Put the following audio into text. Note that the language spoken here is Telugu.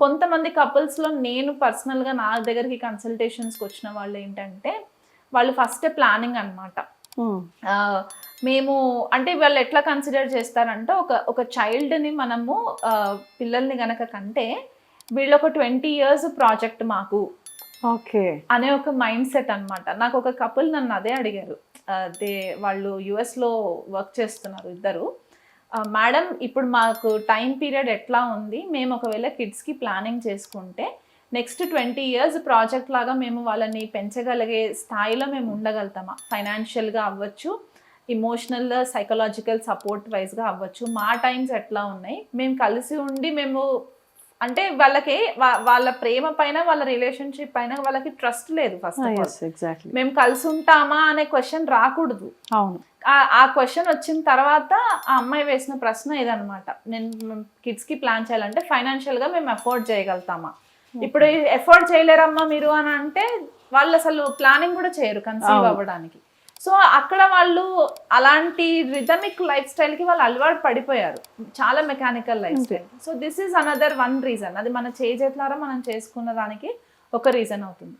కొంతమంది కపుల్స్ లో నేను పర్సనల్ గా నా దగ్గరికి కన్సల్టేషన్స్ కి వచ్చిన వాళ్ళు ఏంటంటే వాళ్ళు ఫస్ట్ ప్లానింగ్ అన్నమాట. మేము అంటే వాళ్ళు ఎట్లా కన్సిడర్ చేస్తారంటే ఒక చైల్డ్ని మనము పిల్లల్ని గనక కంటే వీళ్ళు ఒక 20 years ప్రాజెక్ట్ మాకు ఓకే అనే ఒక మైండ్ సెట్ అనమాట. నాకు ఒక కపుల్ నన్ను అదే అడిగారు. అదే వాళ్ళు యుఎస్లో వర్క్ చేస్తున్నారు ఇద్దరు. మేడం ఇప్పుడు మాకు టైం పీరియడ్ ఎట్లా ఉంది, మేము ఒకవేళ కిడ్స్కి ప్లానింగ్ చేసుకుంటే నెక్స్ట్ 20 years ప్రాజెక్ట్ లాగా మేము వాళ్ళని పెంచగలిగే స్థాయిలో మేము ఉండగలుగుతామా, ఫైనాన్షియల్గా అవ్వచ్చు, ఇమోషనల్ సైకలాజికల్ సపోర్ట్ వైజ్గా అవ్వచ్చు, మా టైమ్స్ ఎట్లా ఉన్నాయి, మేము కలిసి ఉండి మేము అంటే వాళ్ళకి వాళ్ళ ప్రేమ పైన వాళ్ళ రిలేషన్షిప్ పైన వాళ్ళకి ట్రస్ట్ లేదు. ఫస్ట్ మేము కలిసి ఉంటామా అనే క్వశ్చన్ రాకూడదు. అవును, ఆ క్వశ్చన్ వచ్చిన తర్వాత ఆ అమ్మాయి వేసిన ప్రశ్న ఇదనమాట, నేను కిడ్స్కి ప్లాన్ చేయాలంటే ఫైనాన్షియల్గా మేము ఎఫోర్డ్ చేయగలుగుతామా, ఇప్పుడు ఎఫోర్డ్ చేయలేరమ్మా మీరు అని అంటే వాళ్ళు అసలు ప్లానింగ్ కూడా చేయరు కన్సీవ్ అవ్వడానికి. సో అక్కడ వాళ్ళు అలాంటి రిథమిక్ లైఫ్ స్టైల్కి వాళ్ళు అలవాటు పడిపోయారు, చాలా mechanical life style. So this is another one reason. అది మన చేజెట్లారా మనం చేసుకున్న దానికి ఒక రీజన్ అవుతుంది.